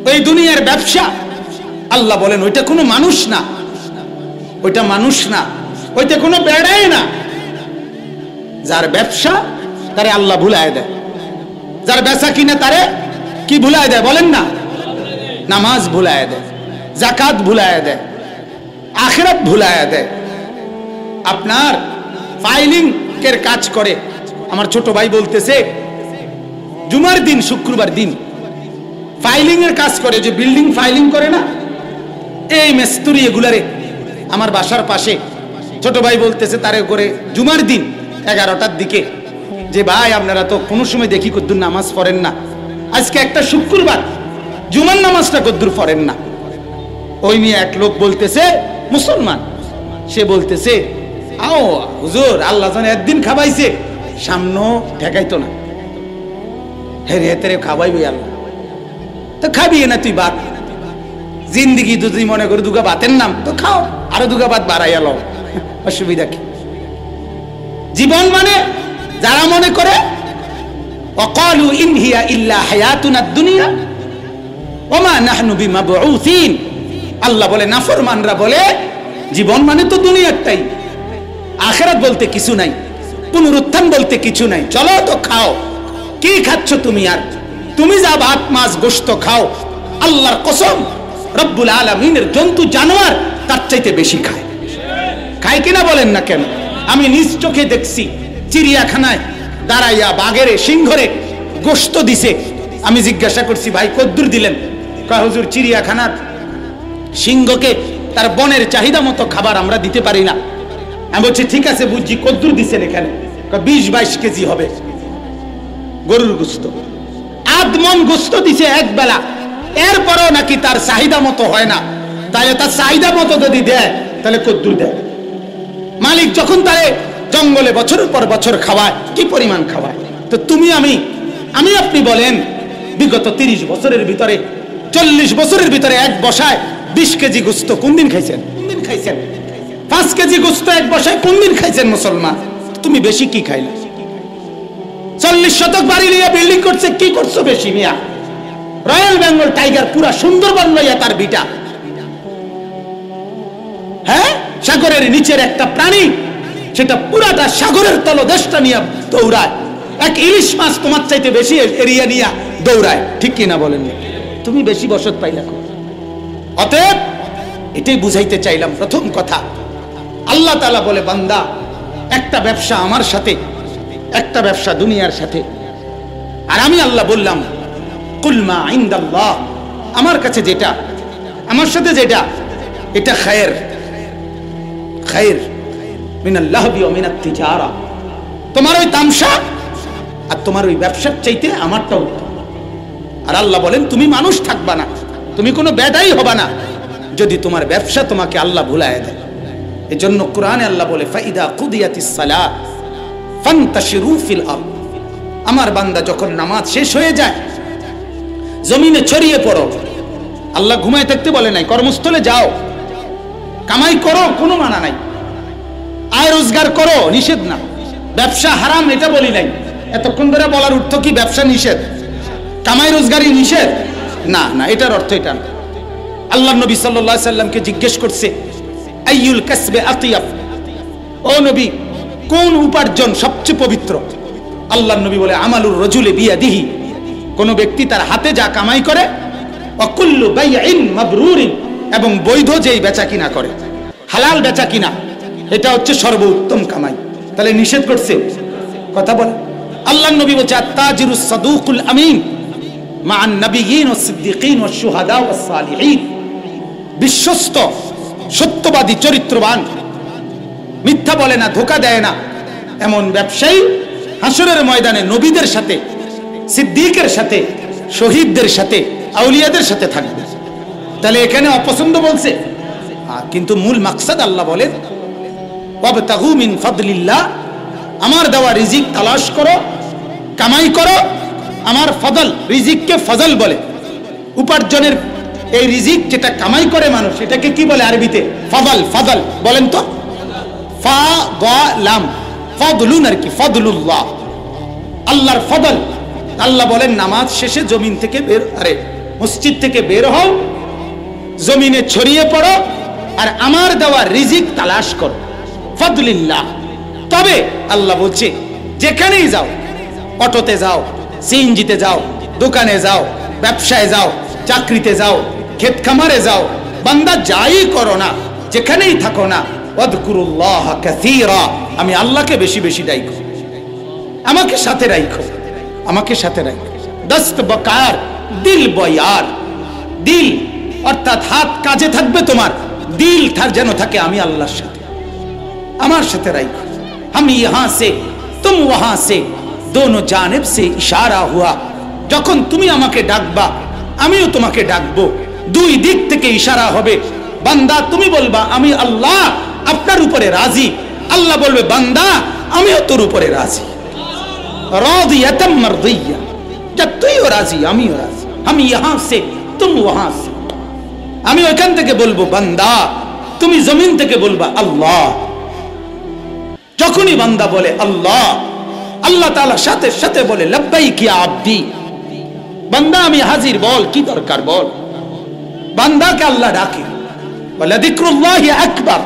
ওই দুনিয়ার ব্যবসা আল্লাহ বলেন ওইটা কোনো মানুষ না, ওইটা মানুষ না, ওইটা কোনো বেড়াই না। যার ব্যবসা তারে আল্লাহ ভুলায় দেয়, যার বেচা কিনে তারে কি ভুলায় দেয় বলেন না? নামাজ ভুলায় দেয়, যাকাত ভুলায় দেয়, আখিরাত ভুলায় দেয়। আপনার ফাইলিং এর কাজ করে আমার ছোট ভাই বলতেছে, জুমার দিন শুক্রবার দিন ফাইলিং এর কাজ করে, যে বিল্ডিং ফাইলিং করে না এই মিস্ত্রি এগুলারে আমার বাসার পাশে ছোট ভাই বলতেছে তারে করে জুমার দিন 11টার দিকে, যে ভাই আপনারা তো কোনো সময় দেখি কদ্দুর নামাজ পড়েন না, আজকে একটা শুক্রবার জুমার নামাজটা কদ্দুর পড়েন না। ওই নিয়ে এক লোক বলতেছে মুসলমান, সে বলতেছে আও হুজুর আল্লাহ জানে একদিন খাবাইছে সামনেও ঠেকাইতো না, হেরে হেতেরে খাওয়াইবি আল্লাহ, তো খাবি না তুই ভাত, জিন্দিগি যদি মনে করে দুগা ভাতের নাম তো খাও, আরো দুগা ভাত বাড়াইয়া লও, অসুবিধা কি? জীবন মানে যারা মনে করে ওয়াকালু ইন হিয়া ইল্লা হায়াতুনাদ দুনিয়া ওয়া মা নাহনু বিমাবউসিন, আল্লাহ বলে নাফরমানরা বলে জীবন মানে তো দুনিয়াটাই, আখিরাত বলতে কিছু নাই, পুনরুত্থান বলতে কিছু নাই, চলো তো খাও। কি খাচ্ছ তুমি? আর তুমি যা ভাত মাছ গোশত খাও, আল্লাহর কসম রব্বুল আলামিনের জন্তু জানোয়ার তার চাইতে বেশি খায়। খায় কিনা বলেন না কেন? আমি নিজ চোখে দেখছি, চিড়িয়াখানায় দাঁড়াইয়া বাঘেরে সিংহরে গোশত দিছে। আমি জিজ্ঞাসা করছি ভাই কদ্দুর দিলেন? কয় হুজুর চিড়িয়াখানার সিংহকে তার বনের চাহিদা মতো খাবার আমরা দিতে পারি না। আমি বলছি ঠিক আছে বুঝছি, কদ্দুর দিছেন এখানে? 20-22 কেজি হবে গরুর গোশত, আধমন গোশত দিছে এক বেলা, এরপরও নাকি তার চাহিদা মতো হয় না। তাহলে তার চাহিদা মতো যদি দেয় তাহলে কদ্দুর দেয়? মালিক যখন তারে জঙ্গলে বছরের পর বছর খাওয়ায়, কি পরিমাণ খাওয়ায়? তো তুমি আমি আপনি বলেন বিগত 30 বছরের ভিতরে 40 বছরের ভিতরে এক বসায় 20 কেজি গোশত কোন দিন খাইছেন? কোন দিন খাইছেন? 5 কেজি গোশত এক বসায় কোন দিন খাইছেন মুসলমান? তুমি বেশি কি খাইলে? 40 শতক বাড়ি নিয়ে বিল্ডিং করছে, কি করছো বেশি মিয়া? রয়্যাল বেঙ্গল টাইগার পুরা সুন্দরবন লইয়া তার বিটা, হ্যাঁ সাগরের নিচের একটা প্রাণী, সেটা পুরাটা সাগরের তলদেশটা নিয়ে দৌড়ায়। এক ইলিশ মাছ তোমার চাইতে বেশি এরিয়া নিয়ে দৌড়ায়, ঠিক কিনা বলেন? তুমি বেশি বসত পাইলা। অতএব এটাই বুঝাইতে চাইলাম প্রথম কথা। আল্লাহ তাআলা বলে বান্দা একটা ব্যবসা আমার সাথে, একটা ব্যবসা দুনিয়ার সাথে। আর আমি আল্লাহ বললাম কুল মা ইনদাল্লাহ, আমার কাছে যেটা, আমার সাথে যেটা, এটা খায়ের, খায়ের মিনাল লাহবি ওয়া মিনাত তিজারা। তোমার ওই তামসা আর তোমার ওই ব্যবসার চাইতে আমারটা উত্তম। আর আল্লাহ বলেন তুমি মানুষ থাকবা না, তুমি কোনো বেদাই হবা না যদি তোমার ব্যবসা তোমাকে আল্লাহ ভুলায় দেয়। এজন্য কোরআনে আল্লাহ বলে ফাইদা কুদিয়াতিস সালাত ফান্তাশিরু ফিল আরদ, আমার বান্দা যখন নামাজ শেষ হয়ে যায় জমিনে ছড়িয়ে পড়ো। আল্লাহ ঘুমায় থাকতে বলে নাই, কর্মস্থলে যাও, কামাই করো, কোনো মানা নাই, আয় রোজগার করো, নিষেধ না। ব্যবসা হারাম এটা বলি নাই, এতক্ষণ ধরে বলার অর্থ কি ব্যবসা নিষেধ, কামাই রোজগারই নিষেধ? না না, এটার অর্থ এটা না। আল্লাহ নবী সাল্লাল্লাহু আলাইহি সাল্লামকে জিজ্ঞেস করছে আইয়ুল কাসবে আতিয়াব, ও নবী কোন উপার্জন সবচেয়ে পবিত্র? আল্লাহ নবী বলে আমালুর রাজুলি বিয়াদিহি, কোন ব্যক্তি তার হাতে যা কামাই করে, ওয়া কুল্লু বাইইন মাবরুরিন, এবং বৈধ যেই বেচা কিনা করে, হালাল বেচা কিনা, এটা হচ্ছে সর্বোত্তম কামাই। তাহলে নিষেধ করছে? কথা বলে আল্লাহ নবী বলছে আত-তাজিরুস সাদুকুল আমিন মা'আন নাবিয়্যিন ওয়াস সিদ্দিকিন ওয়াস শুহাদা ওয়াস সালিহিন, বিশ্বস্ত সত্যবাদী চরিত্রবান, মিথ্যা বলে না, ধোঁকা দেয় না, এমন ব্যবসায়ী হাসরের ময়দানে নবীদের সাথে, সিদ্দিকের সাথে, শহীদদের সাথে, আউলিয়াদের সাথে থাকবে। তাহলে এখানে অপছন্দ বলছে, কিন্তু মূল মাকসাদ আল্লাহ বলেন ওয়াবতাগু মিন ফাদলিল্লাহ, আমার দেওয়া রিজিক তালাশ করো, কামাই করো। আমার ফজল, রিজিককে ফজল বলে। উপার্জনের এই রিজিক যেটা কামাই করে মানুষ, এটাকে কি বলে আরবিতে? ফজল। ফজল বলেন তো, ফা গ লাম, ফদলুন আর কি, ফদলুল্লাহ, আল্লাহর ফজল। আল্লাহ বলেন নামাজ শেষে জমিন থেকে মসজিদ থেকে বের হও, জমিনে ছড়িয়ে পড়ো, আর আমার দেওয়া রিজিক তালাশ করো, ফাদলিল্লাহ। তবে আল্লাহ বলছে যেখানেই যাও, অটোতে যাও, সিএনজিতে যাও, দোকানে যাও, ব্যবসায় যাও, চাকরিতে যাও, ক্ষেত খামারে যাও, বান্দা যাই করো না, যেখানেই থাকো না, ওয়াযকুরুল্লাহ কাসীরা, আমি আল্লাহকে বেশি বেশি ডাকো, আমাকে সাথে রাখো, আমাকে সাথে রাখো। দস্ত বকার দিল বয়ার, দিল অর্থাৎ হাত কাজে থাকবে তোমার, দিল থার যেন থাকে আমি আল্লাহর সাথে, আমার সাথে রাখো। हम यहां से तुम वहां से दोनों जानिब से इशारा हुआ, যখন তুমি আমাকে ডাকবা আমিও তোমাকে ডাকবো, দুই দিক থেকে ইশারা হবে। বান্দা তুমি বলবা আমি আল্লাহ আপনার উপরে রাজি, আল্লাহ বলবে বান্দা আমিও তোর উপরে রাজি, রাদিয়াতাম মারদিয়া, জব তুইও রাজি আমিও রাজি। हम यहां से तुम वहां से, আমি ওখান থেকে বলবো বান্দা, তুমি জমিন থেকে বলবা আল্লাহ। যখনই বান্দা বলে আল্লাহ, আল্লাহ তাআলা সাথে সাথে বলে লব্বাইক ইয়া আব্দি, বান্দা আমি হাজির, বল কি দরকার বল। বান্দাকে আল্লাহ ডাকে, বলে যিকরুল্লাহি আকবার।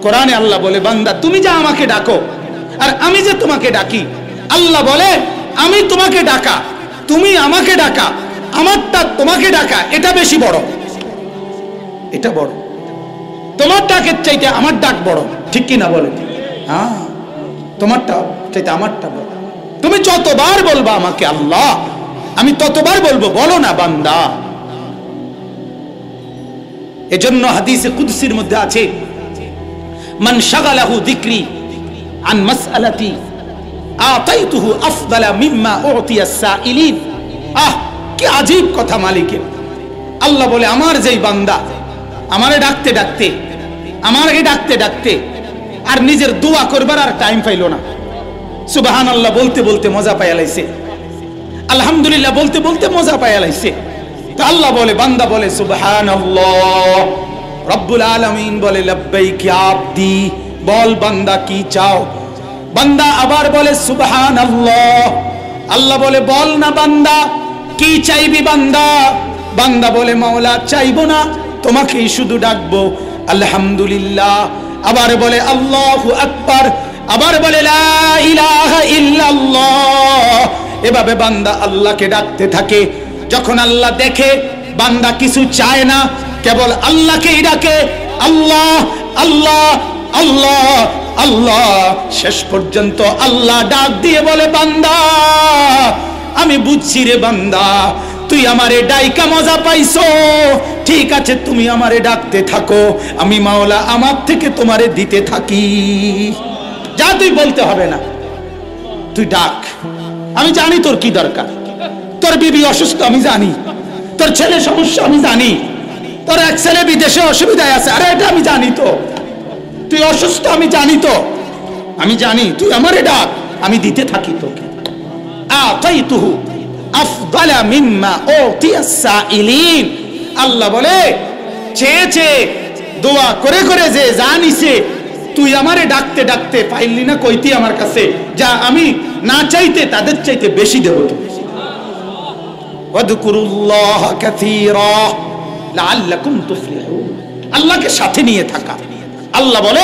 কোরআনে আল্লাহ বলে বান্দা তুমি যা আমাকে ডাকো আর আমি যে তোমাকে ডাকি, আল্লাহ বলে আমি তোমাকে ডাকা, তুমি আমাকে ডাকা, আমারটা তোমাকে ডাকা, এটা বেশি বড়, এটা বড়। তোমার ডাকের চাইতে আমার ডাক বড়, ঠিক কি না বলে? হ্যাঁ, তোমারটা চাইতে আমারটা বড়। তুমি যতবার বলবা আমাকে আল্লাহ, আমি ততবার বলবো বলো না বান্দা। এজন্য হাদিসে কুদসির মধ্যে আছে মান শাগালাহু যিকরি আন মাসআলাতি আতাইতুহু আফদালা মিম্মা উতিয়া সাইলিন। আহ কি আজীব কথা মালিকের। আল্লাহ বলে আমার যেই বান্দা আমারে ডাকতে ডাকতে, আমারে ডাকতে ডাকতে আর নিজের দোয়া করবার আর টাইম পাইলো না, সুবহানাল্লাহ বলতে বলতে মজা পাইয়া লাইছে, আলহামদুলিল্লাহ বলতে বলতে মজা পাইয়া লাইছে, তো আল্লাহ বলে বান্দা বলে সুবহানাল্লাহ, রব্বুল আলামিন বলে লব্বাইক ইয়া আব্দি, বল বান্দা কি চাও। বান্দা আবার বলে সুবহানাল্লাহ, আল্লাহ বলে বল না বান্দা কি চাইবি বান্দা। বান্দা বলে মাওলা চাইবো না, তোমাকেই শুধু ডাকবো, আলহামদুলিল্লাহ। আবার বলে আল্লাহু আকবার, আবার বলে লা ইলাহা ইল্লাল্লাহ। এভাবে বান্দা আল্লাহকে ডাকতে থাকে। যখন আল্লাহ দেখে বান্দা কিছু চায় না, কেবল আল্লাহকেই ডাকে, আল্লাহ আল্লাহ আল্লাহ আল্লাহ, শেষ পর্যন্ত আল্লাহ ডাক দিয়ে বলে বান্দা আমি বুঝছি রে বান্দা, তুই আমারে ডাইকা মজা পাইছো, ঠিক আছে তুমি আমারে ডাকতে থাকো, আমি মাওলা আমার থেকে তোমারে দিতে থাকি। যা তুই বলতে হবে না, তুই ডাক, আমি জানি তোর কি দরকার। তোর বিবি অসুস্থ আমি জানি, তোর ছেলে সমস্যা আমি জানি, তোর এক ছেলে বিদেশে অসুবিধায় আছে, আরে এটা আমি জানি তো, তুই অসুস্থ আমি জানি তো, আমি জানি, তুই আমারে ডাক, আমি দিতে থাকি তোকে। আতাইতুহু আফদালা মিম্মা উতিয়াস সাইলিন। আল্লাহ বলে চেয়ে চেয়ে দোয়া করে করে যে জানিছে, তুই আমারে ডাকতে ডাকতে পাইলি না কইতি আমার কাছে, যা আমি না চাইতে তাদের চাইতে বেশি দেব। ওয়াযকুরুল্লাহ কাসীরা লাআল্লাকুম তুফলিহুন, আল্লাহকে সাথে নিয়ে থাকা। আল্লাহ বলে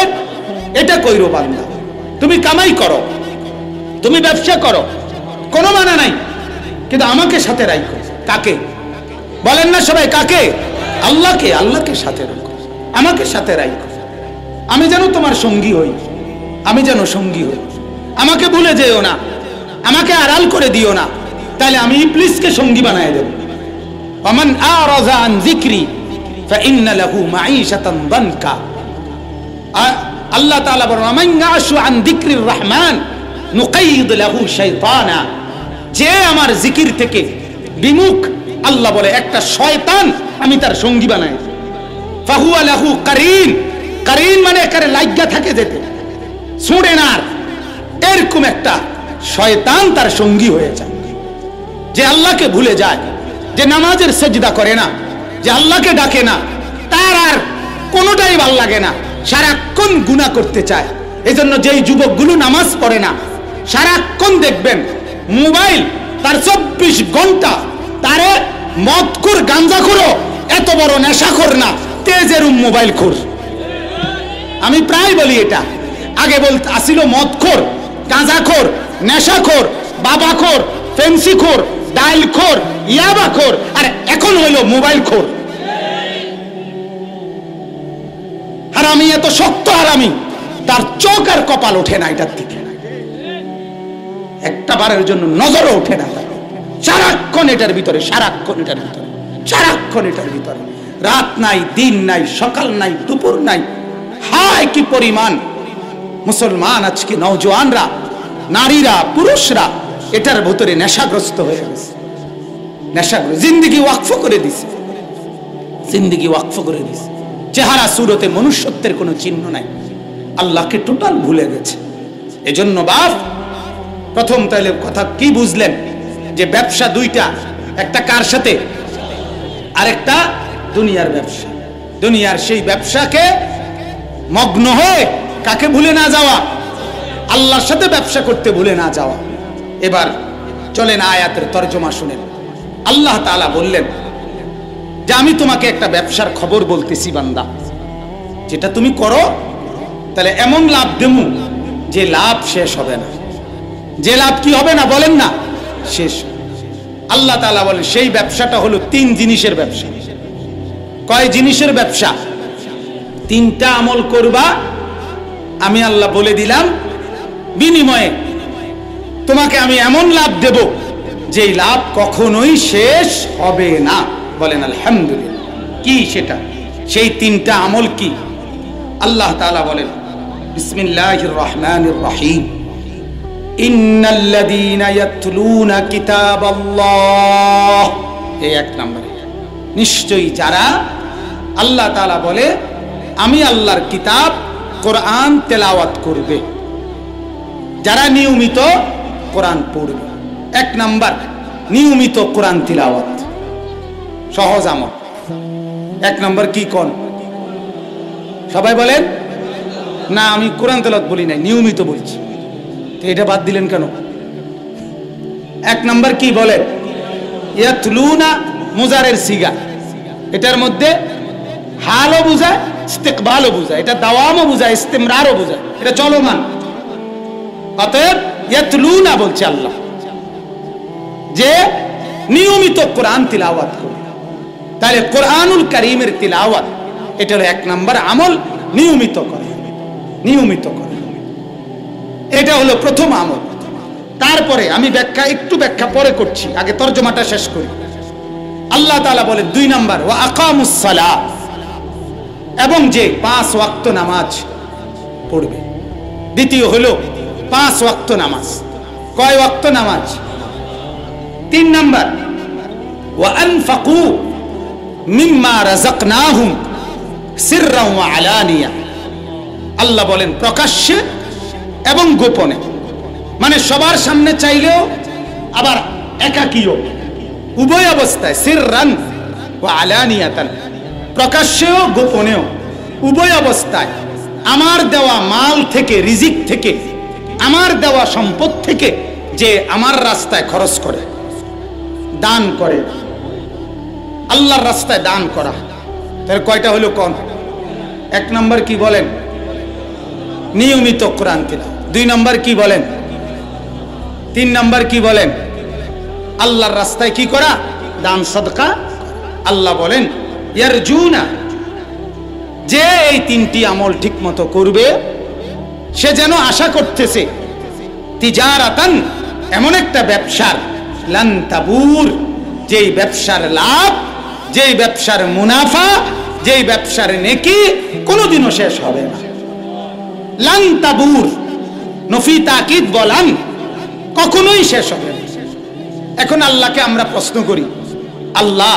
এটা কইরো বান্দা, তুমি কামাই করো, তুমি ব্যবসা করো, কোনো মানা নাই, কিন্তু আমাকে সাথে রাখো। কাকে বলেন না সবাই? কাকে? আল্লাহকে। আল্লাহকে সাথে রাখো, আমাকে সাথে রাখো, আমি যেন তোমার সঙ্গী হই, আমি যেন সঙ্গী হই। আমাকে ভুলে যেও না, আমাকে আড়াল করে দিও না, তাহলে আমি ইবলিসকে সঙ্গী বানায় দেব। ওয়ামান আরাযা আন যিকরি ফাইন্না লাহু মাঈশাতান দানকা। আল্লাহ তাআলা বলেন ওয়ামান ইয়াশু আন যিকরির রহমান নুকাইয়িদ লাহু শাইতানা। যে আমার জিকির থেকে বিমুখ, আল্লাহ বলে একটা শয়তান আমি তার সঙ্গী বানাই। ফাহুয়া লাহু কারিন, কারিন মানে একারে লাগা থাকে যেতে, ছুঁড়ে না, এরকম একটা শয়তান তার সঙ্গী হয়ে যায়। যে আল্লাহকে ভুলে যায়, যে নামাজের সেজদা করে না, যে আল্লাহকে ডাকে না, তার আর কোনোটাই ভাল লাগে না, সারাক্ষণ গুনাহ করতে চায়। এজন্য যেই যুবকগুলো নামাজ পড়ে না, সারাক্ষণ দেখবেন মোবাইল তার 24 ঘন্টা তারে মদখোর গাঞ্জাখোর এত বড় নেশাখোর না, তেজের মোবাইল খোর। আমি প্রায় বলি এটা, আগে বলতে আসিল মদখোর, গাঁজাখোর, নেশাখোর, বাবাখোর, ফেন্সিখোর, ডাইলখোর, ইয়াবাখোর, আর এখন হলো মোবাইল খোর। হারামি এত শক্ত হারামি, তার চোখ আর কপাল ওঠে না এটার দিকে, একটা বারের জন্য নজরও ওঠে না। সারাক্ষণ এটার ভিতরে, সারাক্ষণ এটার ভিতরে, সারাক্ষণ এটার ভিতরে, রাত নাই, দিন নাই, সকাল নাই, দুপুর নাই। হায় কি পরিমাণ মুসলমান আজকে নওজোয়ানরা, নারীরা, পুরুষরা এটার ভিতরে নেশাগ্রস্ত হয়ে গেছে। নেশাগ্রস্ত, জিন্দেগি ওয়াকফ করে দিছে, জিন্দেগি ওয়াকফ করে দিছে। চেহারা সুরতে মনুষ্যত্বের কোনো চিহ্ন নাই, আল্লাহকে টোটাল ভুলে গেছে। এজন্য বাপ, প্রথম তাহলে কথা কি বুঝলেন যে ব্যবসা দুইটা, একটা কার সাথে, আরেকটা দুনিয়ার ব্যবসা। দুনিয়ার সেই ব্যবসাকে মগ্ন হয়ে কাকে ভুলে না যাওয়া, আল্লাহর সাথে ব্যবসা করতে ভুলে না যাওয়া। এবার চলেন আয়াতের তরজমা শুনেন। আল্লাহ তাআলা বললেন যে আমি তোমাকে একটা ব্যবসার খবর বলতেছি বান্দা, যেটা তুমি করো তাহলে এমন লাভ দেবো যে লাভ শেষ হবে না। যে লাভ কি হবে না বলেন না, শেষ। আল্লাহ তাআলা বলেন সেই ব্যবসাটা হলো 3 জিনিসের ব্যবসা। কয় জিনিসের ব্যবসা? 3টা আমল করবা, আমি আল্লাহ বলে দিলাম, বিনিময়ে তোমাকে আমি এমন লাভ দেব যে লাভ কখনোই শেষ হবে না। বলেন আলহামদুলিল্লাহ। কি সেটা? সেই 3টা আমল কি? আল্লাহ তাআলা বলেন বিসমিল্লাহির রহমানির রহিম, ইন্নাল্লাযীনা ইয়াতলুনা কিতাবাল্লাহ। এই 1 নম্বরে, নিশ্চয়ই যারা, আল্লাহ তাআলা বলে আমি আল্লাহর কিতাব কোরআন তেলাওয়াত করবে, যারা নিয়মিত কোরআন পড়বে। 1 নাম্বার নিয়মিত কোরআন তিলাওয়াত, সহজ আমল। 1 নাম্বার কি কোন? সবাই বলেন না, আমি কোরআন তেলাওয়াত বলি নাই, নিয়মিত বলছি। তো এটা বাদ দিলেন কেন? 1 নাম্বার কি বলে? ইয়াতলুনা মুজারের সিগা, এটার মধ্যে হালও বুঝায়, ইস্তিকবালও বুঝায়, এটা দাওয়ামও বুঝায়, ইস্তিমরারও বুঝায়, এটা চলমান। অতএব ইয়াতলুনা বলছে আল্লাহ যে নিয়মিত কোরআন তিলাওয়াত করবে। তাহলে কোরআনুল কারীমের তিলাওয়াত এটা হলো 1 নাম্বার আমল, নিয়মিত করে, নিয়মিত করে। এটা হলো প্রথম আমল। তারপরে আমি একটু ব্যাখ্যা পরে করছি, আগে তরজমাটা শেষ করি। আল্লাহ তাআলা বলে 2 নাম্বার, ওয়া আকামুস সালাহ, এবং যে 5 ওয়াক্ত নামাজ পড়বে। দ্বিতীয় হলো 5 ওয়াক্ত নামাজ। কয় ওয়াক্ত নামাজ? 3 নাম্বার, ওয়া আনফাকু মিম্মা রাযাকনাহুম সিররান ওয়া আলানিয়া। আল্লাহ বলেন প্রকাশ্যে এবং গোপনে, মানে সবার সামনে চাইলেও আবার একাকীও, উভয় অবস্থায়, সিররান ওয়া আলানিয়াতান, প্রকাশ্যেও গোপনেও, উভয় অবস্থায় আমার দেওয়া মাল থেকে, রিজিক থেকে, আমার দেওয়া সম্পদ থেকে যে আমার রাস্তায় খরচ করে, দান করে, আল্লাহর রাস্তায় দান করা। তার কয়টা হলো কোন? 1 নাম্বার কি বলেন? নিয়মিত কোরআন তিলাওয়াত। 2 নাম্বার কি বলেন? 3 নাম্বার কি বলেন? আল্লাহর রাস্তায় কি করা? দান সদকা। আল্লাহ বলেন ইয়ারজুনা, যে এই 3টি আমল ঠিক মতো করবে সে যেন আশা করতেছে তিজারাতান, এমন একটা ব্যবসার, লান তাবুর, যেই ব্যবসার লাভ, যেই ব্যবসার মুনাফা, যেই ব্যবসার নেকি কোনোদিনও শেষ হবে না। লান তাবুর, নফি তাকিদ বলান, কখনোই শেষ হবে না। এখন আল্লাহকে আমরা প্রশ্ন করি, আল্লাহ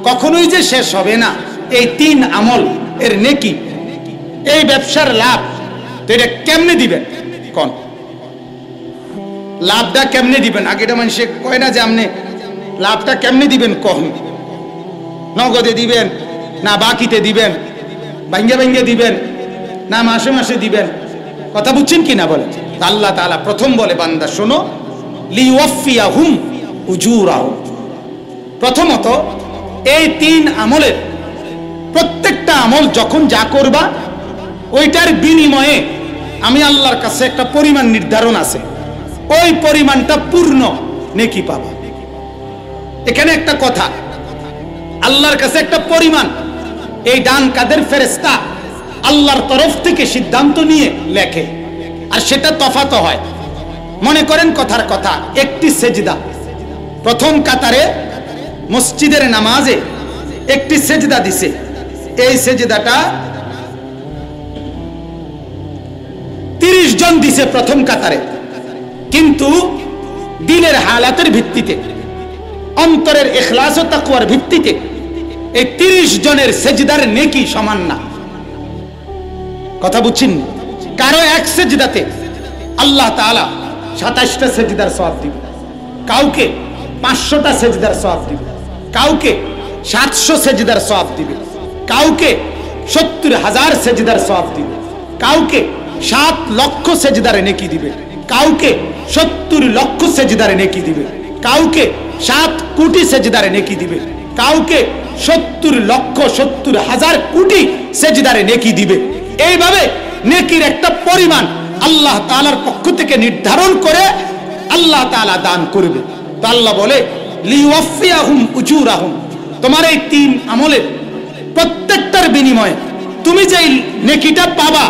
কখনোই যে শেষ হবে না এই 3 আমল এর নেকি, এই ব্যবসার লাভ, তো এটা কেমনে দিবেন? কোন লাভটা কেমনে দিবেন? আগেটা মানুষে কয় না যে আপনি লাভটা কেমনে দিবেন? কম নগদে দিবেন না বাকিতে দিবেন, ভাঙ্গে ভাঙ্গে দিবেন না মাসে মাসে দিবেন? কথা বুঝছেন কি না বলেন? আল্লাহ তাআলা প্রথম বলে বান্দা শোনো, লিওয়াফিয়াহুম উজুরাহুম। প্রথমত এই 3 আমলের প্রত্যেকটা আমল যখন যা করবা ওইটার বিনিময়ে আমি আল্লাহর কাছে একটা পরিমাণ নির্ধারণ আছে, ওই পরিমাণটা পূর্ণ নেকি পাবা। এখানে একটা কথা, আল্লাহর কাছে একটা পরিমাণ, এই ডান কাদের ফেরেশতা আল্লাহর তরফ থেকে সিদ্ধান্ত নিয়ে লেখে, আর সেটা তফাত হয়। মনে করেন কথার কথা, একটি সেজদা, প্রথম কাতারে মসজিদের নামাজে একটি সেজদা দিছে, এই সেজদাটা 30 জন দিছে প্রথম কাতারে, কিন্তু দিলের হালাতের ভিত্তিতে, অন্তরের ইখলাস ও তাকওয়ার ভিত্তিতে এই 30 জনের সেজদার নেকি সমান না। কথা বুঝছেন? কারো এক সেজদাতে আল্লাহ তাআলা 27টা সেজদার সওয়াব দিবে, কাউকে 500টা সেজদার সওয়াব দিবে, কাউকে 700 সেজদার সওয়াব দিবে, কাউকে 70,000 সেজদার সওয়াব দিবে, কাউকে 7 লক্ষ সেজদার নেকি দিবে, কাউকে 70 লক্ষ সেজদার নেকি দিবে, কাউকে 7 কোটি সেজদার নেকি দিবে, কাউকে 70 লক্ষ 70,000 কোটি সেজদার নেকি দিবে। এইভাবে নেকির একটা পরিমাণ আল্লাহ তাআলার পক্ষ থেকে নির্ধারণ করে আল্লাহ তাআলা দান করবে। তো আল্লাহ বলে লিওয়াফিয়াহুম উজুরাহুম, তোমার এই 3 আমলের প্রত্যেকটার বিনিময়ে তুমি যেই নেকিটা পাবা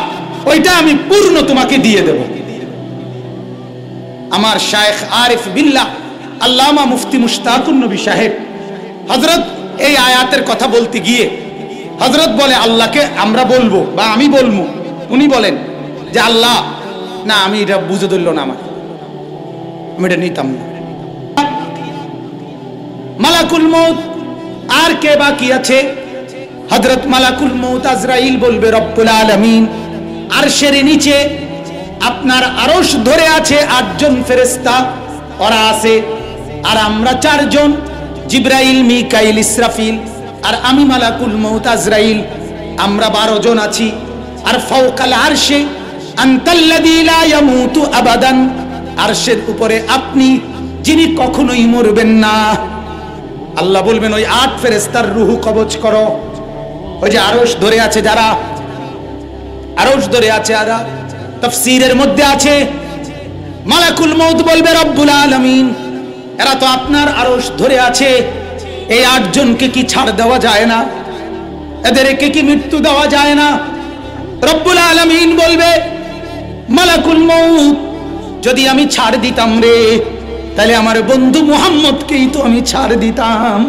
ওইটা আমি পূর্ণ তোমাকে দিয়ে দেব। আমার শায়েখ আরিফ বিল্লাহ আল্লামা মুফতি মুশতাকুন নবী সাহেব হযরত এই আয়াতের কথা বলতে গিয়ে হযরত বলে আল্লাহকে আমরা বলবো বা আমি বলবো, উনি বলেন যে আল্লাহ না, আমি এটা বুঝে ধরল না, আমি এটা নিতাম না। মালাকুল মউত আর কে বাকি আছে? হযরত মালাকুল মউত আজরাইল বলবে রব্বুল আলামিন আরশের নিচে আপনার আরশ ধরে আছে 8 জন ফেরেশতা, ওরা আছে, আর আমরা 4 জন, জিবরাইল, মিকাইল, ইসরাফিল, আর আমি মালাকুল মউত আজরাইল, আমরা 12 জন আছি। আর ফাওকাল আরশে আনতাল্লাযী লা ইয়ামুতু আবাদান, আরশের উপরে আপনি যিনি কখনোই মরবেন না। আল্লাহ বলবেন ওই 8 ফেরেশতার রূহ কবজ করো। ওই যে আরশ ধরে আছে যারা, আরশ ধরে আছে যারা, তাফসীরের মধ্যে আছে মালাকুল মউত বলবে রব্বুল আলামিন এরা তো আপনার আরশ ধরে আছে, এই 8 জনকে কি ছাড় দেওয়া যায় না? এদেরকে কি মৃত্যু দেওয়া যায় না? রব্বুল আলামিন বলবে মালাকুল মউত যদি আমি ছাড় দিতাম রে, তাহলে আমার বন্ধু মুহাম্মদকেই তো আমি ছাড় দিতাম,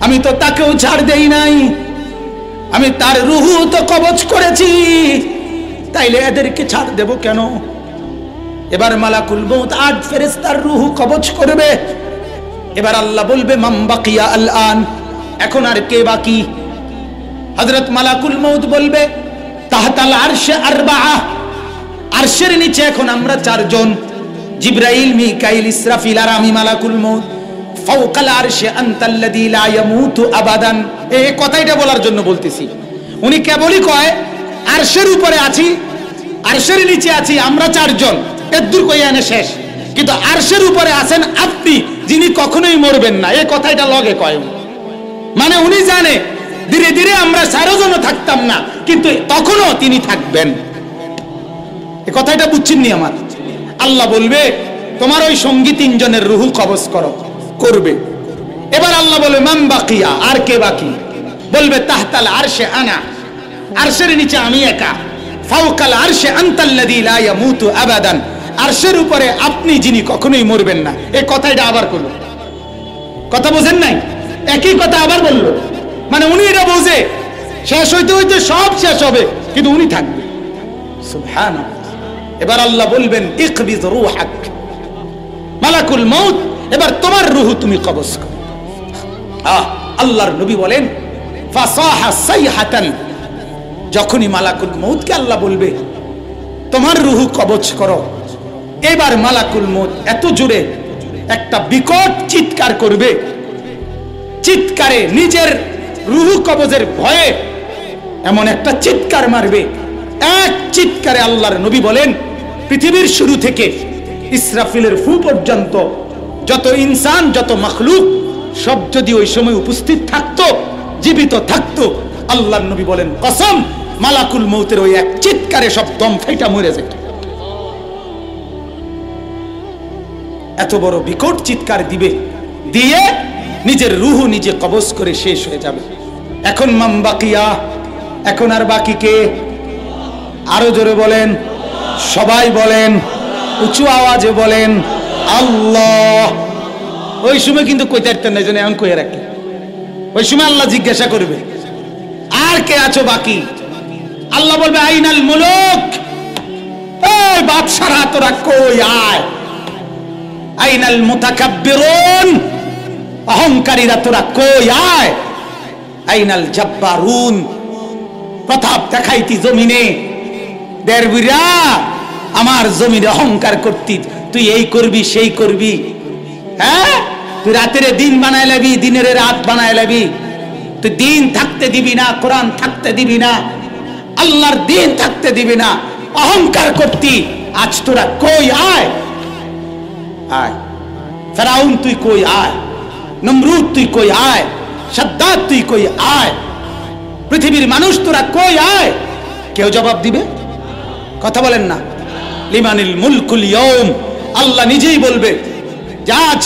আমি তো তাকেও ছাড় দেই নাই, আমি তার রূহ তো কবজ করেছি, তাইলে এদেরকে ছাড় দেব কেন? এবার মালাকুল মউত 8 ফেরেশতার রূহ কবজ করবে। এবার আল্লাহ বলবে মান বাকিয়া আল আন, এখন আর কে বাকি? হযরত মালাকুল মউত বলবে তাহতাল আরশে আরবাআ, আরশের নিচে এখন আমরা 4 জন, জিবরাইল, মিকাইল, ইসরাফিল, আর আমি মালাকুল মউত। ফাওকাল আরশে আনতাল্লাযী লা ইয়ামুতু আবাদান, এই কথাটা বলার জন্য বলতেছি। উনি কেবলই কয় আরশের উপরে আছি, আরশের নিচে আছি আমরা 4 জন, এদুর কইয়া এনে শেষ, কিন্তু আরশের উপরে আছেন আপনি যিনি কখনোই মরবেন না, এই কথাটা লগে কয়। মানে উনি জানে ধীরে ধীরে আমরা 4 জন থাকতাম না, কিন্তু তখনও তিনি থাকবেন। এই কথাটা বুঝছেন নি আমার? আল্লাহ বলবে তোমার ওই সঙ্গী 3 জনের রূহ কবজ করো, করবে। এবার আল্লাহ বলবে মান বাকিয়া, আর কে বাকি? বলবে তাহতাল আরশে আনা, আরশের নিচে আমি একা। ফাওকাল আরশে আনতাল্লাযী লা ইয়ামুতু আবাদান, আরশের উপরে আপনি যিনি কখনোই মরবেন না। এই কথাটা আবার করলো, কথা বোঝেন নাই? একই কথা আবার বললো, মানে উনি এটা বোঝে শেষ হইতে হইতে সব শেষ হবে, কিন্তু উনি থাকবে। সুবহানাল্লাহ। এবার আল্লাহ বলবেন ইকবিজ রূহাক, মালাকুল মউত এবার তোমার রূহ তুমি কবজ করো। আল্লাহর নবী বলেন ফাসাহা সাইহাতান, যখনই মালাকুল মউতকে আল্লাহ বলবে তোমার রূহ কবজ করো, এবার মালাকুল মউত এত জোরে একটা বিকট চিৎকার করবে, চিৎকারে নিজের রূহ কবজের ভয়ে এমন একটা চিৎকার মারবে, এক চিৎকারে আল্লাহর নবী বলেন পৃথিবীর শুরু থেকে ইসরাফিলের ফু পর্যন্ত যত ইনসান, যত মাখলুক সব যদি ওই সময় উপস্থিত থাকতো, জীবিত থাকতো, আল্লাহর নবী বলেন কসম, মালাকুল মউতের ওই এক চিৎকারে সব দম ফাইটা মরে যেত। এত বড় বিকট চিৎকার দিবে, দিয়ে নিজের রূহ নিজে কবজ করে শেষ হয়ে যাবে। এখন মাম বাকিয়া, এখন আর বাকি কে? আরো জোরে বলেন, সবাই বলেন, উঁচু আওয়াজে বলেন আল্লাহ। ওই সময় কিন্তু কইতে পারতেন না, এখন কইয়া রাখি। ওই সময় আল্লাহ জিজ্ঞাসা করবে আর কে আছো বাকি? আল্লাহ বলবে আইনাল মুলুক, এই বাদশারা তোরা কই আয়। আইনাল মুতাকাব্বিরুন, অহংকারীরা তোরা কই আয়। আইনাল জাব্বারুন, প্রতাপ দেখাইতি জমিনে, দেরবিরা আমার জমিনে অহংকার করতি, তুই এই করবি সেই করবি, হ্যাঁ তুই রাতের দিন বানায় লাবি, দিনের রাত বানায় লাবি, তুই দিন থাকতে দিবি না, কোরআন থাকতে দিবি না, আল্লাহর দিন থাকতে দিবি না, অহংকার করতি। আজ তোরা কই আয়, আয়। ফেরাউন তুই কই আয়, নমরুদ তুই কই আয়, সাদ্দাত তুই কই আয়, পৃথিবীর মানুষ তোরা কই আয়। কেউ জবাব দিবে? কথা বলেন না। লিমানিল মুলকুল ইয়াউম, আল্লাহ নিজেই বলবে যে আজ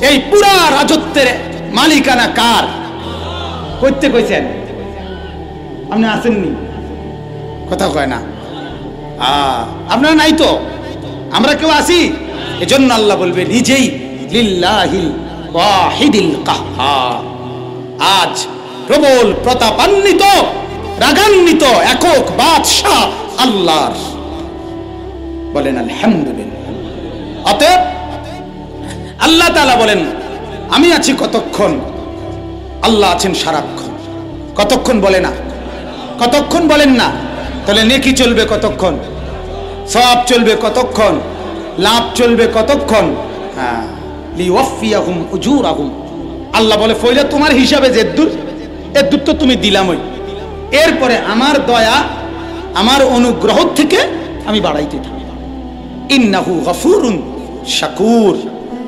এই পুরা রাজত্বের মালিকানা কার? কইতে কইছেন আপনি আসেননি, কথা কয় না, আপনারা নাই তো, আমরা কেউ আসি। এজন্য আল্লাহ বলবে নিজেই লিল্লাহিল ওয়াহিদিল কাহ্হার, আজ প্রবল প্রতাপান্বিত রাগান্বিত একক বাদশাহ আল্লাহর। বলেন আলহামদুলিল্লাহ। অতএব আল্লাহ তাআলা বলেন আমি আছি কতক্ষণ, আল্লাহ আছেন সারাক্ষণ। কতক্ষণ বলে না, কতক্ষণ বলেন না। তাহলে নেকি চলবে কতক্ষণ, সওয়াব চলবে কতক্ষণ, লাভ চলবে কতক্ষণ? হ্যাঁ, লিওয়াফিয়াহুম উজুরাহুম। আল্লাহ বলে ফইলা তোমার হিসাবে যে দূর, এর দূর তো তুমি দিলামই, এরপরে আমার দয়া আমার অনুগ্রহ থেকে আমি বাড়াইতে থাকি। ইন্নাহু গফুরুন শাকুর।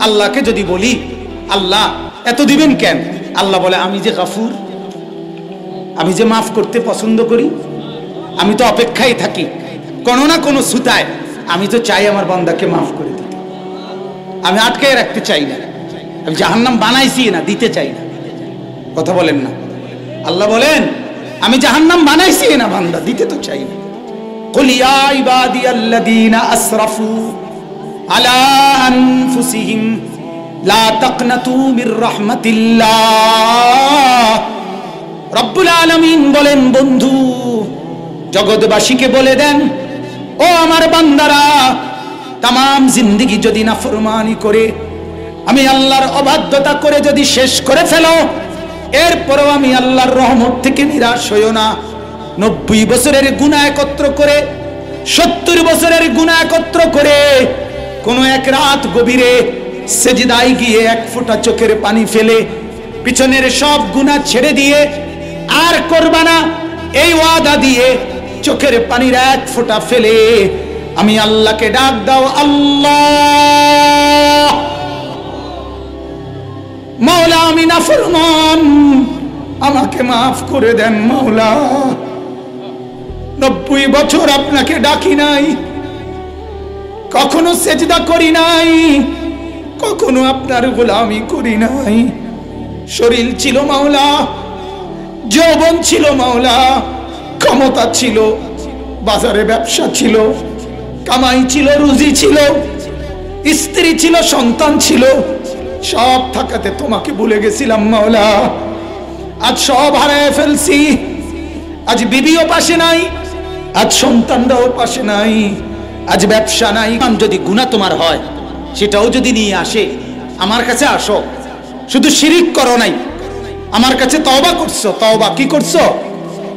আল্লাহকে যদি বলি আল্লাহ এত দিবেন কেন, আল্লাহ বলে আমি যে গফুর, আমি যে মাফ করতে পছন্দ করি, আমি তো অপেক্ষায় থাকি কোনো না কোনো সুতায়, আমি তো চাই আমার বান্দাকে মাফ করে দিতে, আমি আটকায় রাখতে চাই না, আমি জাহান্নাম বানাইছি না, দিতে চাই না। কথা বলেন না। আল্লাহ বলেন আমি জাহান্নাম বানাইছি না, বান্দা দিতে তো চাই না। কুল ইয়া ইবাদিয়াল্লাযীনা আসরাফু আলা আনফুসিহিম লা তাকনাতু মির রাহমাতিল্লাহ। রব্বুল আলামিন বলেন বন্ধু জগৎবাসীকে বলে দেন, ও আমার বান্দারা, তামাম জিন্দেগি যদি নাফরমানি করে, আমি আল্লাহর অবাধ্যতা করে যদি শেষ করে ফেলো, এরপরও আমি আল্লাহর রহমত থেকে নিরাশ হইও না। 90 বছরের গুনাহ একত্র করে, 70 বছরের গুনাহ একত্র করে কোন এক রাত গভীরে সেজদায় গিয়ে এক ফোঁটা চোখের পানি ফেলে পিছনের সব গুনাহ ছেড়ে দিয়ে আর করবা না, এই ওয়াদা দিয়ে চোখের পানির এক ফোঁটা ফেলে আমি আল্লাহকে ডাক দাও, আল্লাহ মাওলা আমি নাফরমান, আমাকে মাফ করে দেন মাওলা। 90 বছর আপনাকে ডাকি নাই, কখনো সেজদা করি নাই, কখনো আপনার গোলামি করি নাই। শরীর ছিল মাওলা, যৌবন ছিল মাওলা, ক্ষমতা ছিল, বাজারে ব্যবসা ছিল, কামাই ছিল, রুজি ছিল, স্ত্রী ছিল, সন্তান ছিল, সব থাকাতে তোমাকে ভুলে গেছিলাম মাওলা। আজ সব হারায় ফেলছি, আজ বিবিও পাশে নাই, আজ সন্তানরাও পাশে নাই, আজ ব্যবসা নাই। যদি গুনাহ তোমার হয় সেটাও যদি নিয়ে আসে আমার কাছে আসো, শুধু শিরিক করো নাই, আমার কাছে তওবা করছো। তওবা কি করছো?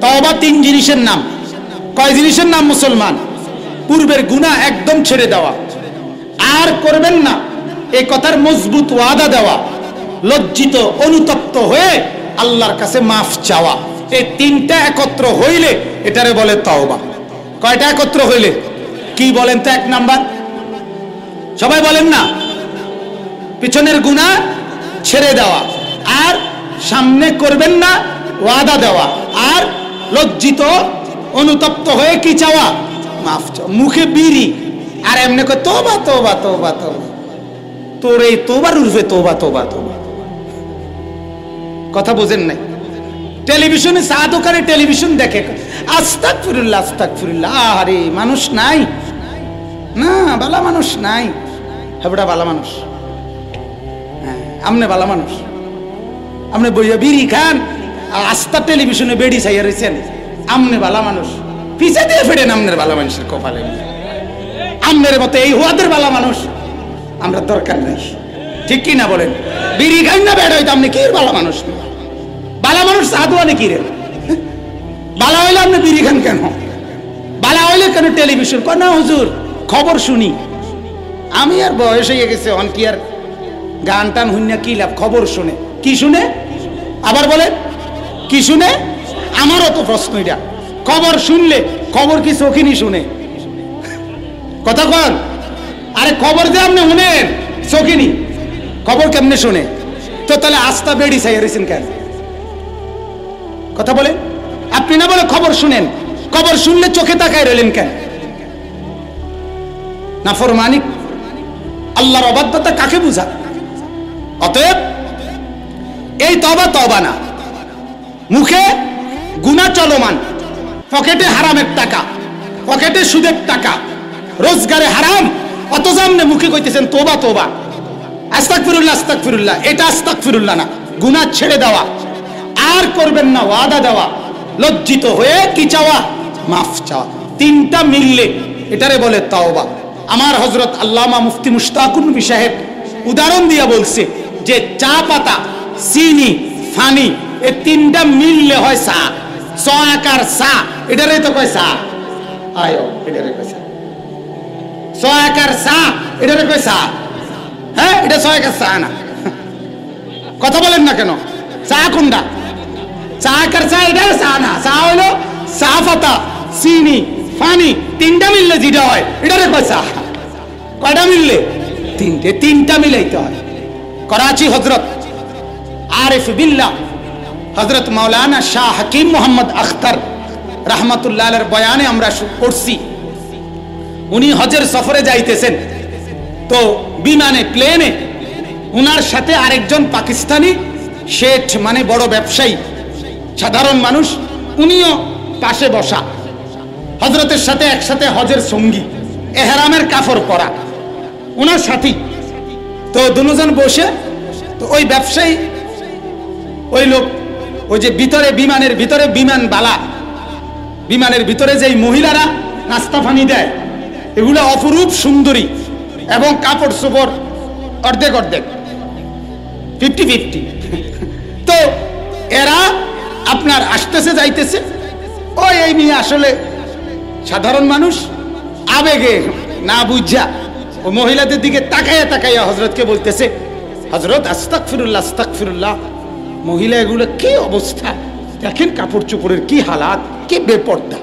তওবা 3 জিনিসের নাম। কয় জিনিসের নাম মুসলমান? পূর্বের গুনাহ একদম ছেড়ে দেওয়া, আর করবেন না এই কথার মজবুত ওয়াদা দেওয়া, লজ্জিত অনুতপ্ত হয়ে আল্লাহর কাছে মাফ চাওয়া। এই 3টা একত্র হইলে এটারে বলে তওবা। কয়টা একত্র হইলে? কি বলেন তো? 1 নাম্বার, সবাই বলেন না, পিছনের গুনাহ ছেড়ে দেওয়া, আর সামনে করবেন না ওয়াদা দেওয়া, আর লজ্জিত অনুতপ্ত হয়ে কি চাওয়া? মাফ চাওয়া। মুখে বিড়ি আর এমনি কয় তওবা তওবা তওবা তওবা। তোর এই তওবার উর্ফে তওবা তওবা তওবা। কথা বোঝেন নাই? টেলিভিশনে চা দোকানে টেলিভিশন দেখে আস্তাগফিরুল্লাহ আস্তাগফিরুল্লাহ। আরে মানুষ নাই না, বালা মানুষ নাই। হেবড়া বালা মানুষ, হ্যাঁ আমনে বালা মানুষ। আপনি বইয়া বিড়ি খান আর আস্তা টেলিভিশনে বেড়ি চাইয়া রয়েছেন, আমনে বালা মানুষ। পিছা দিয়ে ফেরেন আমনের বালা মানুষের কপালে। আমনের মতো এই হুয়াদের বালা মানুষ আমরা দরকার নাই, ঠিক কি না বলেন? বিড়ি খাই না বেড় হইতো আপনি কি বালা মানুষ? বালা মানুষ সাধুয়ানে কি রে? বালা হইলে আপনি বিড়ি খান কেন? বালা হইলে কেন টেলিভিশন? কয় না হুজুর খবর শুনি। আমি আর বয়স হয়ে গেছে, অন কি আর গান টান হুন্না কি লাভ? খবর শুনে। কি শুনে? আবার বলে কি শুনে? আমারও তো প্রশ্ন এটা। খবর শুনলে খবর কি চোখিনি শুনে? কথা কন। আরে খবর যে আপনি শুনেন চোখিনি, খবর কেমনে শুনে? তো তাহলে আস্থা বেড়ি চাইয়া রয়েছেন কেন? কথা বলে আপনি না বলে খবর শুনেন, খবর শুনলে চোখে তাকায় রইলেন কেন? নাফরমানি, আল্লাহর অবাধ্যতা কাকে বুঝায়? অতএব এই তওবা তওবা না, মুখে গুনাহ চলমান, পকেটে হারামের টাকা, পকেটে সুদের টাকা, রোজগারে হারাম, অথচ আপনি মুখে কইতেছেন তওবা তওবা আস্তাগফিরুল্লাহ আস্তাগফিরুল্লাহ। এটা আস্তাগফিরুল্লাহ না, গুনাহ ছেড়ে দেওয়া, আর করবেন না ওয়াদা দেওয়া, লজ্জিত হয়ে কি চাওয়া? মাফ চাওয়া। তিনটা মিললে এটারে বলে তওবা। আমার হযরত আল্লামা মুফতি মুশতাকুর নবী সাহেব উদাহরণ দিয়া বলছে যে চা পাতা, চিনি, ফানি এই তিনটা মিললে হয় চা। ছ আকার চা, এটারে তো কয় চা। আয়ো এটারে কয় চা। ছ আকার চা, এটারে কয় চা। হ্যাঁ এটা ছ আকার চা না। কথা বলেন না কেন? চা কোনটা? চা আকার চা, এটা চা না। চা হইলো চা পাতা, চিনি, ফানি তিনটা মিললে যেটা হয় এটারে কয় চা। কয়টা মিললে? তিনটে। তিনটা মিলাইতে হয়। করাচি হযরত আরিফ বিল্লাহ হযরত মাওলানা শাহ হাকিম মোহাম্মদ আখতার রাহমাতুল্লাহ আলাইহির বয়ানে আমরা পড়ছি, উনি হজের সফরে যাইতেছেন, তো বিমানে প্লেনে উনার সাথে আরেকজন পাকিস্তানি শেঠ, মানে বড় ব্যবসায়ী, সাধারণ মানুষ, উনিও পাশে বসা, হযরতের সাথে একসাথে হজের সঙ্গী, এহরামের কাফর পরা, উনার সাথী। তো দুজন বসে, তো ওই ব্যবসায়ী, ওই লোক, ওই যে ভিতরে বিমানের ভিতরে বিমান বালা, বিমানের ভিতরে যেই মহিলারা নাস্তা পানি দেয়, এগুলো অপরূপ সুন্দরী এবং কাপড় চোপড় অর্ধেক অর্ধেক, 50-50। তো এরা আপনার আসতেছে যাইতেছে, ওই এই নিয়ে আসলে সাধারণ মানুষ আবেগে না বুঝা ও মহিলাদের দিকে তাকাইয়া তাকাইয়া হযরতকে বলতেছে, হযরত আস্তাগফিরুল্লাহ আস্তাগফিরুল্লাহ, মহিলা এগুলো কি অবস্থা দেখেন, কাপড় চোপড়ের কি হালাত, কি বেপর্দা।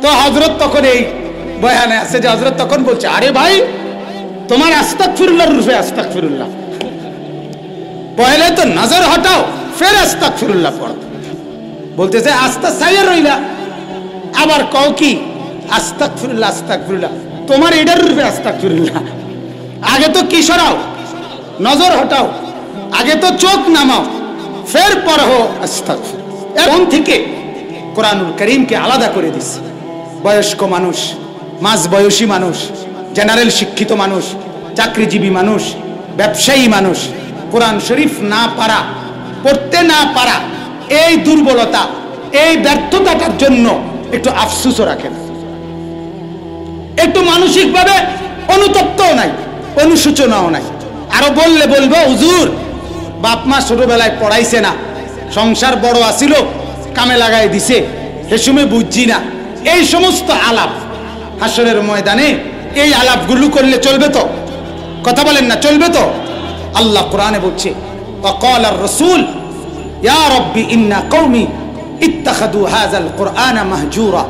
তো হযরত তখন এই বয়ানে আছে যে হযরত তখন বলছে, আরে ভাই তোমার আস্তাগফিরুল্লাহর রূপে আস্তাগফিরুল্লাহ, পহলে তো নজর হটাও ফের আস্তাগফিরুল্লাহ পড়ো। বলতেছে আস্তা সাইয়া রইলা, আবার কও কি আস্তাগফিরুল্লাহ আস্তাগফিরুল্লাহ, তোমার এটার রূপে আস্তাগফিরুল্লাহ। আগে তো কি সরাও, নজর হটাও, আগে তো চোখ নামাও, ফের পড়ো আস্তাগফিরুল্লাহ। এখন থেকে কোরআনুল কারীমকে আলাদা করে দিছে। বয়স্ক মানুষ, মাঝ বয়সী মানুষ, জেনারেল শিক্ষিত মানুষ, চাকরিজীবী মানুষ, ব্যবসায়ী মানুষ, কোরআন শরীফ না পারা, পড়তে না পারা, এই দুর্বলতা, এই ব্যর্থতাটার জন্য একটু আফসোসও রাখেন, একটু মানসিকভাবে অনুতপ্তও নাই, অনুশোচনাও নাই। আরো বললে বলবো হুজুর বাপ মা ছোটবেলায় পড়াইছে না, সংসার বড় আসিল কামে লাগাই দিছে, সে সময় বুঝছি না। এই সমস্ত আলাপ হাসরের ময়দানে এই আলাপগুলো করলে চলবে তো? কথা বলেন না, চলবে তো? আল্লাহ কোরআনে বলছে, ওয়াকাল আর রাসূল ইয়া রাব্বি ইন্না কওমি ইত্তাখাযু হাযাল কুরআনা মাহজুরা।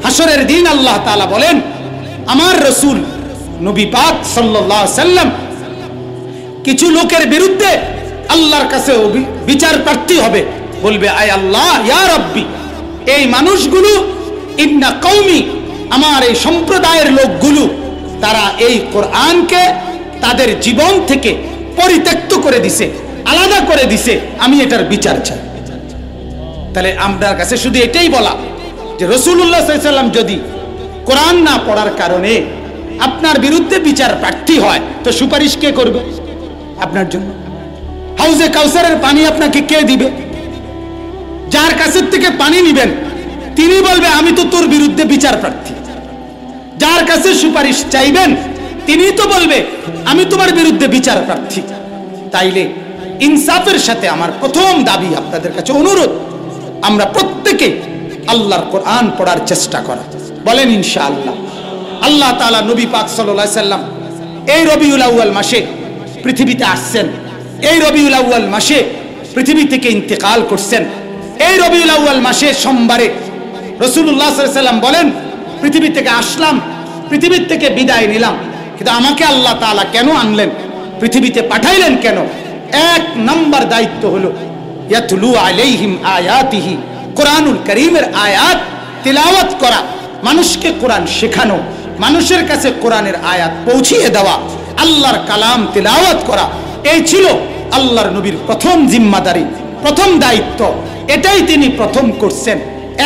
হাসরের দিন আল্লাহ তাআলা বলেন, আমার রাসূল নবী পাক সাল্লাল্লাহু আলাইহি সাল্লাম কিছু লোকের বিরুদ্ধে আল্লাহর কাছে বিচার প্রার্থী হবে, বলবে আয় আল্লাহ ইয়া রাব্বি, এই মানুষগুলো ইন্না কওমি, আমার এই সম্প্রদায়ের লোকগুলো তারা এই কোরআনকে তাদের জীবন থেকে পরিত্যক্ত করে দিছে, আলাদা করে দিছে, আমি এটার বিচার চাই। তাহলে আপনার কাছে শুধু এটাই বলা যে রাসূলুল্লাহ সাল্লাল্লাহু আলাইহি ওয়াসাল্লাম যদি কোরআন না পড়ার কারণে আপনার বিরুদ্ধে বিচার প্রার্থী হয়, তো সুপারিশ কে করবে আপনার জন্য? হাউজে কাউসারের পানি আপনাকে কে দিবে? যার কাছ থেকে পানি নিবেন তিনি বলবে আমি তো তোর বিরুদ্ধে বিচার প্রার্থী। যার কাছে সুপারিশ চাইবেন তিনি তো বলবে আমি তোমার বিরুদ্ধে বিচার প্রার্থী। তাইলে ইনসাফের সাথে আমার প্রথম দাবি, আপনাদের কাছে অনুরোধ, আমরা প্রত্যেকে আল্লাহর কোরআন পড়ার চেষ্টা করা। বলেন ইনশাআল্লাহ। আল্লাহ তাআলা নবী পাক সাল্লাল্লাহু আলাইহি সাল্লাম এই রবিউল আউয়াল মাসে পৃথিবীতে আসছেন, এই রবিউল আউয়াল মাসে পৃথিবী থেকে ইন্তেকাল করছেন। এই রবিউল আউয়াল মাসে সোমবারে রাসূলুল্লাহ সাল্লাল্লাহু আলাইহি সাল্লাম বলেন পৃথিবী থেকে আসলাম, পৃথিবীর থেকে বিদায় নিলাম, কিন্তু আমাকে আল্লাহ তাআলা কেন আনলেন, পৃথিবীতে পাঠাইলেন কেন? এক নাম্বার দায়িত্ব হলো ইয়াতলু আলাইহিম আয়াতিহি, কোরআনুল কারীমের আয়াত তিলাওয়াত করা, মানুষকে কোরআন শেখানো, মানুষের কাছে কোরআনের আয়াত পৌঁছিয়ে দেওয়া, আল্লাহর কালাম তিলাওয়াত করা। এই ছিল আল্লাহর নবীর প্রথম জিম্মাদারি, প্রথম দায়িত্ব। এটাই তিনি প্রথম করছেন,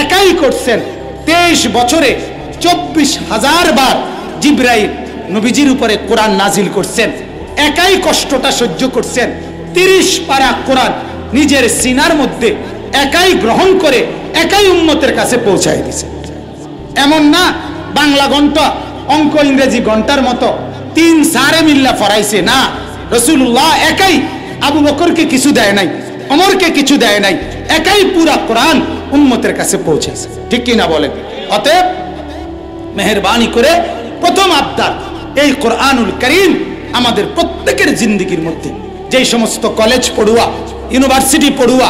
একাই করছেন। 23 বছরে 24,000 বার জিবরাইল নবীজির উপরে কোরআন নাজিল করছেন, একাই কষ্টটা সহ্য করছেন। 30 পারা কোরআন নিজের সিনার মধ্যে একাই গ্রহণ করে একাই উম্মতের কাছে পৌঁছায় দিয়েছে। এমন না বাংলা ঘন্টা, অঙ্ক, ইংরেজি ঘন্টার মতো 3 সারে মিল্লা ফরাইছে, না, রাসূলুল্লাহ একাই, আবু বকরকে কিছু দেয় নাই, ওমরকে কিছু দেয় নাই, একাই পুরা কোরআন উম্মতের কাছে পৌঁছেছে। ঠিক কি না বলেন? অতএব মেহেরবানি করে প্রথম আবদার, এই কোরআনুল কারীম আমাদের প্রত্যেকের জিন্দেগির মধ্যে, যেই সমস্ত কলেজ পড়ুয়া, ইউনিভার্সিটি পড়ুয়া,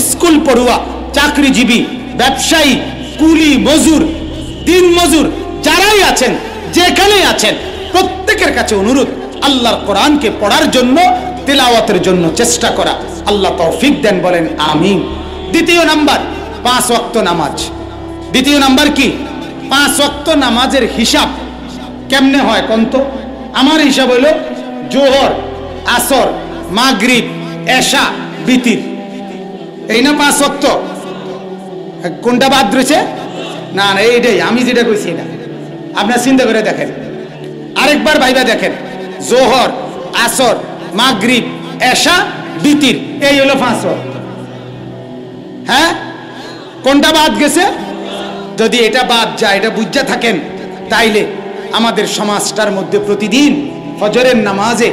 স্কুল পড়ুয়া, চাকরিজীবী, ব্যবসায়ী, কুলি মজুর, দিন মজুর, যারাই আছেন, যেখানেই আছেন, প্রত্যেকের কাছে অনুরোধ আল্লাহর কোরআনকে পড়ার জন্য, তিলাওয়াতের জন্য চেষ্টা করা। আল্লাহ তৌফিক দেন, বলেন আমিন। দ্বিতীয় নাম্বার 5 ওয়াক্ত নামাজ। দ্বিতীয় নাম্বার কি? 5 ওয়াক্ত নামাজের হিসাব কেমনে হয় কোন তো? আমার হিসাব হলো জোহর, আসর, মাগরিব, এশা, বিতির, এই না 5 ওয়াক্ত? কোনটা বাদ রয়েছে? না না, এইটাই আমি যেটা কইছি না। আপনার চিন্তা করে দেখেন, আরেকবার ভাইবা দেখেন, জোহর, আসর, মাগরিব, এশা, বিতির, এই হলো 5 ওয়াক্ত। হ্যাঁ, কোনটা বাদ গেছে? যদি এটা বাদ যায়, এটা বুঝা থাকেন, তাইলে আমাদের সমাজটার মধ্যে প্রতিদিন ফজরের নামাজে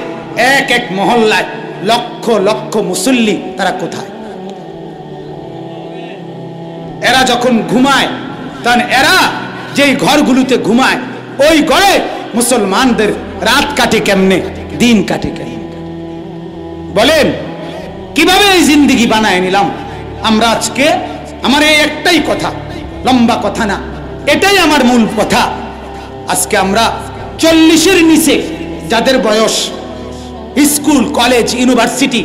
এক এক মহল্লায় লক্ষ লক্ষ মুসল্লি, তারা কোথায়? এরা যখন ঘুমায়, তখন এরা যেই ঘরগুলোতে ঘুমায়, ওই ঘরে মুসলমানদের রাত কাটে কেমনে, দিন কাটে কেমনে? বলেন কিভাবে এই জিন্দেগি বানায় নিলাম আমরা আজকে? আমার এই একটাই কথা, লম্বা কথা না, এটাই আমার মূল কথা। আজকে আমরা 40-এর নিচে যাদের বয়স, স্কুল, কলেজ, ইউনিভার্সিটি,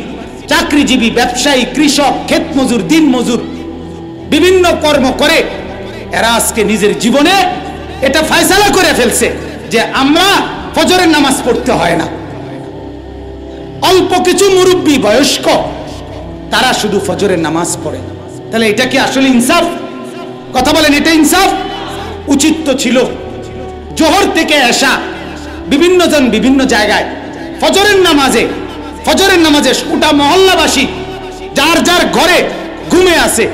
চাকরিজীবী, ব্যবসায়ী, কৃষক, ক্ষেত মজুর, দিন মজুর, বিভিন্ন কর্ম করে এরা আজকে নিজের জীবনে এটা ফয়সালা করে ফেলছে যে আমরা ফজরের নামাজ পড়তে হয় না। অল্প কিছু মুরব্বী, বয়স্ক, তারা শুধু ফজরের নামাজ পড়ে। তাহলে এটা কি আসলে ইনসাফ? কথা বলেন, এটা ইনসাফ? উচিত তো ছিল জোহর থেকে এশা বিভিন্ন জন বিভিন্ন জায়গায় ফজরের নামাজে গোটা মহল্লাবাসী যার যার ঘরে ঘুমে আছে,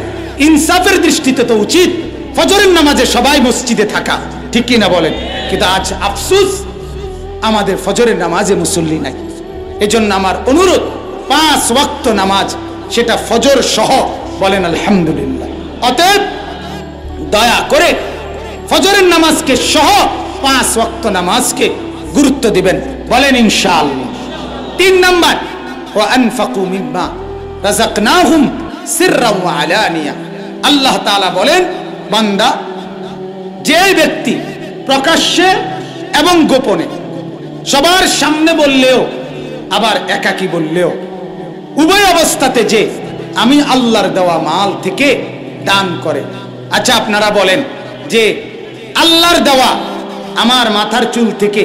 ইনসাফের দৃষ্টিতে তো উচিত ফজরের নামাজে সবাই মসজিদে থাকা। ঠিক কি না বলেন? কিন্তু আজ আফসোস, আমাদের ফজরের নামাজে মুসল্লি নাই। এজন্য আমার অনুরোধ, 5 ওয়াক্ত নামাজ, সেটা ফজর সহ, বলেন আলহামদুলিল্লাহ। অতএব দয়া করে ফজরের নামাজকে সহ 5 ওয়াক্ত নামাজকে গুরুত্ব দিবেন, বলেন ইনশাআল্লাহ। 3 নাম্বার, ওয়া আনফাকু মিম্মা রাযাকনাহুম সিররান ওয়া আলানিয়া। আল্লাহ তাআলা বলেন, বান্দা, যে ব্যক্তি প্রকাশ্যে এবং গোপনে, সবার সামনে বললেও আবার একাকী বললেও, উভয় অবস্থাতে যে আমি আল্লাহর দেওয়া মাল থেকে দান করে। আচ্ছা আপনারা বলেন যে আল্লাহর দেওয়া আমার মাথার চুল থেকে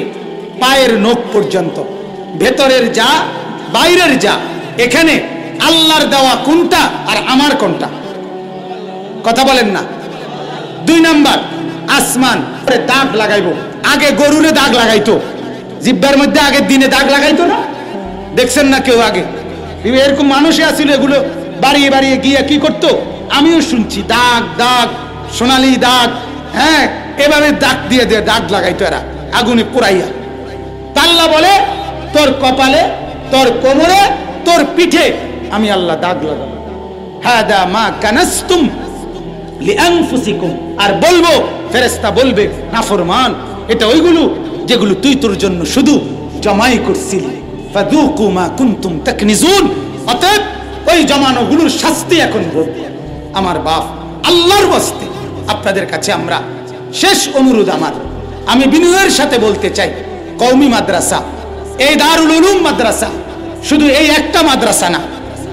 পায়ের নখ পর্যন্ত, ভেতরের যা বাইরের যা, এখানে আল্লাহর দেওয়া কোনটা আর আমার কোনটা? কথা বলেন না। 2 নাম্বার, আসমান দাগ লাগাইবো। আগে গরুরে দাগ লাগাইতো, জিব্বার মধ্যে আগের দিনে দাগ লাগাইতো না, দেখছেন না কেউ? আগে এরকম মানুষই আছিল, এগুলো বাড়িয়ে বাড়িয়ে গিয়ে কি করতো আমিও শুনছি, দাগ দাগ, সোনালি দাগ, হ্যাঁ এভাবে দাগ দিয়ে দিয়ে দাগ লাগাইতো এরা আগুনে পোড়াইয়া। আল্লাহ বলে তোর কপালে, তোর কোমরে, তোর পিঠে আমি আল্লাহ দাগ লাগাবো। হাদা মা কানাস্তুম লিআনফুসিকুম। আর বলবো, ফেরেশতা বলবে, নাফরমান, এটা ওইগুলো যেগুলো তুই তোর জন্য শুধু জমাই করছিলি। ফাযুকু মা কুনতুম তাকনিজুন। অতএব ওই জমানোগুলোর শাস্তি এখন ভোগ। আমার বাপ, আল্লাহর ওয়াস্তে আপনাদের কাছে আমরা শেষ অনুরোধ আমার, আমি বিনয়ের সাথে বলতে চাই, কওমি মাদ্রাসা, এই দারুল উলুম মাদ্রাসা শুধু এই একটা মাদ্রাসা না,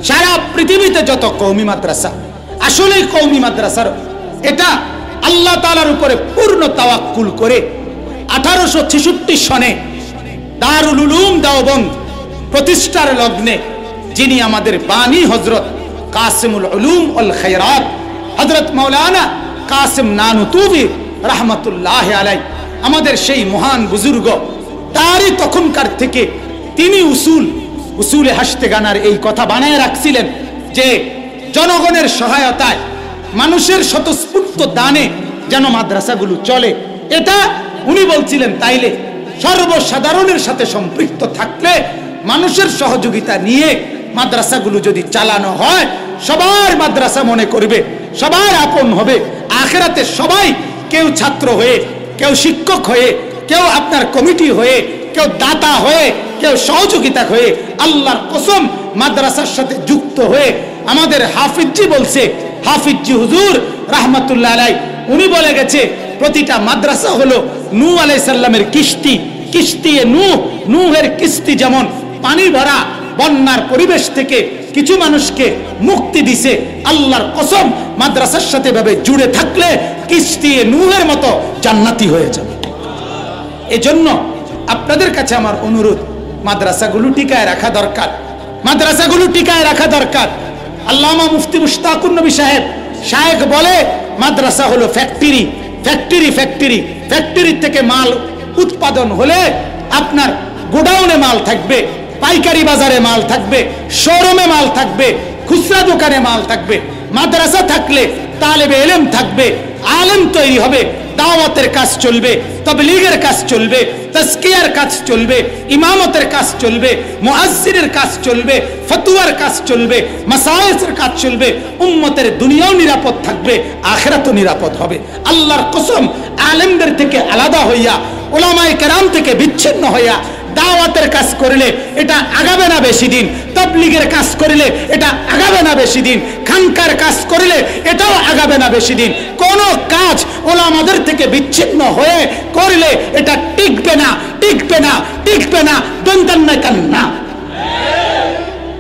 সারা পৃথিবীতে যত কওমি মাদ্রাসা, আসলে কওমি মাদ্রাসার এটা আল্লাহ তাআলার উপরে পূর্ণ তাওয়াক্কুল করে 1866 সনে দারুল উলুম দেওবন্দ প্রতিষ্ঠার লগ্নে যিনি আমাদের বানী হযরত কাসিমুল উলুম ওয়াল খায়রাত হযরত মাওলানা কাসিম নানুতুবি রাহমাতুল্লাহ আলাইহি, আমাদের সেই মহান বুজুর্গ, তারই তখনকার থেকে তিনি উসুলে হাসতে গানার এই কথা বানায় রাখছিলেন যে জনগণের সহায়তায়, মানুষের স্বতঃস্ফূর্ত দানে যেন মাদ্রাসাগুলো চলে। এটা উনি বলছিলেন, তাইলে সর্বসাধারণের সাথে সম্পৃক্ত থাকলে, মানুষের সহযোগিতা নিয়ে মাদ্রাসাগুলো যদি চালানো হয়, সবার মাদ্রাসা মনে করবে, সবার আপন হবে। আখিরাতে সবাই, কেউ ছাত্র হয়ে, কেউ শিক্ষক হয়ে, কেউ আপনার কমিটি হয়ে, কেউ দাতা হয়ে, কেউ সহযোগিতা হয়ে, আল্লাহর কসম মাদ্রাসার সাথে যুক্ত হয়ে। আমাদের হাফিজি বলছে, হাফিজি হুজুর রাহমাতুল্লাহ আলাইহি, উনি বলে গেছে প্রতিটা মাদ্রাসা হলো নূহ আলাইহিস সালামের কিস্তি। কিস্তি নূহের কিস্তি যেমন পানি ভরা বন্যার পরিবেশ থেকে কিছু মানুষকে মুক্তি দিছে, আল্লাহর কসম মাদ্রাসার সাথে ভাবে জুড়ে থাকলে কিস্তি নূহের মতো জান্নাতি হয়ে যাবে। এজন্য আপনাদের কাছে আমার অনুরোধ, মাদ্রাসাগুলো টিকায় রাখা দরকার, মাদ্রাসাগুলো টিকায় রাখা দরকার। আল্লামা মুফতি মুশতাকুর নবী সাহেব শায়েখ বলে, মাদ্রাসা হলো ফ্যাক্টরি, ফ্যাক্টরি ফ্যাক্টরি ফ্যাক্টরি থেকে মাল উৎপাদন হলে আপনার গোডাউনে মাল থাকবে, পাইকারি বাজারে মাল থাকবে, শোরুমে মাল থাকবে, খুচরা দোকানে মাল থাকবে। মাদ্রাসা থাকলে তালেবে ইলম থাকবে, আলেম তৈরি হবে, দাওয়াতের কাজ চলবে, তাবলীগের কাজ চলবে, তাজকিয়ার কাজ চলবে, ইমামতের কাজ চলবে, মুয়াজ্জিনের কাজ চলবে, ফতোয়ার কাজ চলবে, মাসায়েসের কাজ চলবে। উম্মতের দুনিয়াও নিরাপদ থাকবে, আখিরাতও নিরাপদ হবে। আল্লাহর কসম, আলেমদের থেকে আলাদা হইয়া, উলামায়ে কেরাম থেকে বিচ্ছিন্ন হইয়া দাওয়াতের কাজ করলে এটা আগাবে না বেশি দিন, তাবলীগের কাজ করলে এটা আগাবে না বেশি দিন, খানকার কাজ করলে এটাও আগাবে না বেশি দিন। কোন কাজ উলামাদের থেকে বিচ্ছিন্ন হয়ে করলে এটা টিকবে না, টিকবে না, টিকবে না। দন্তান্না কান্না,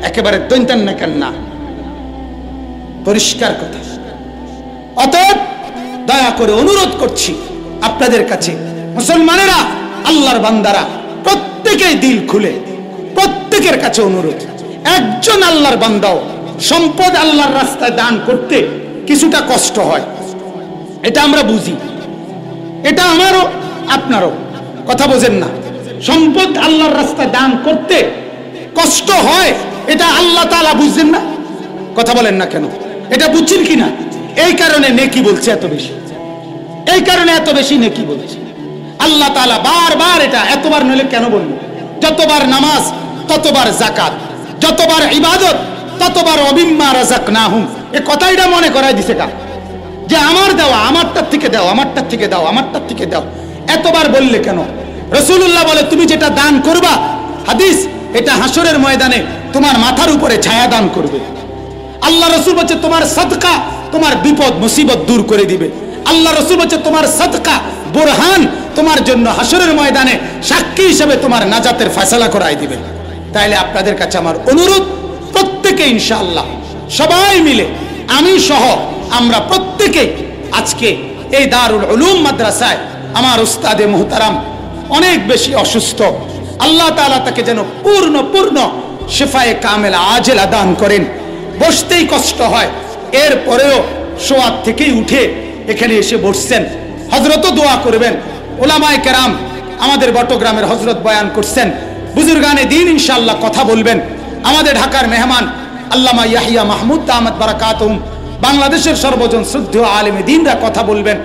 একেবারে দন্তান্না কান্না, পরিষ্কার কথা। অতএব দয়া করে অনুরোধ করছি আপনাদের কাছে, মুসলমানেরা, আল্লাহর বান্দারা, প্রত্যেকেই দিল খুলে, প্রত্যেকের কাছে অনুরোধ, একজন আল্লাহর বান্দাও সম্পদ আল্লাহর রাস্তায় দান করতে কিছুটা কষ্ট হয়, এটা আমরা বুঝি, এটা আমারও আপনারও, কথা বোঝেন না। সম্পদ আল্লাহর রাস্তায় দান করতে কষ্ট হয়, এটা আল্লাহ তাআলা বুঝছেন না, কথা বলেন না কেন? এটা বুঝছেন কিনা? এই কারণে নেকি বলছে এত বেশি, এই কারণে এত বেশি নেকি বলছে আল্লাহ তাআলা বারবার। এটা এতবার নইলে কেন বলল? যতবার নামাজ ততবার যাকাত, যতবার ইবাদত ততবার ওয়ামিম্মা রাযাকনাহুম। এই কথাটা মনে করাই দিছে কার? যে আমার দেওয়া, আমারটার থেকে দাও, আমারটার থেকে দাও, আমারটার থেকে দাও। এতবার বললে কেন? রাসূলুল্লাহ বলে, তুমি যেটা দান করবা, হাদিস, এটা হাসরের ময়দানে তোমার মাথার উপরে ছায়া দান করবে। আল্লাহ রাসূল বলছে, তোমার সাদকা তোমার বিপদ মুসিবত দূর করে দিবে। আল্লাহ রাসূল বলছে, তোমার সাদকা বুরহান তোমার জন্য হাসরের ময়দানে সাক্ষী হিসেবে তোমার নাজাতের ফয়সালা করাই দিবে। তাইলে আপনাদের কাছে আমার অনুরোধ, প্রত্যেকে ইনশাআল্লাহ সবাই মিলে, আমি সহ আমরা প্রত্যেকে আজকে এই দারুল উলুম মাদ্রাসায়, আমার উস্তাদে মুহতারাম অনেক বেশি অসুস্থ, আল্লাহ তাআলা তাকে যেন পূর্ণ শিফায়ে কামেলা আজেলা দান করেন। বসতেই কষ্ট হয়, এরপরেও শোয়ার থেকেই উঠে এখানে এসে বসছেন। হযরতও দোয়া করবেন, উলামায়ে কেরাম আমাদের বটগ্রামের হযরত বয়ান করছেন, বুজুর্গানে দ্বীন ইনশাআল্লাহ কথা বলবেন। আমাদের ঢাকার মেহমান আল্লামা ইয়াহিয়া মাহমুদ দামাত বারাকাতুহুম, বাংলাদেশের সর্বজন শ্রদ্ধেয় আলেমে দ্বীনরা কথা বলবেন।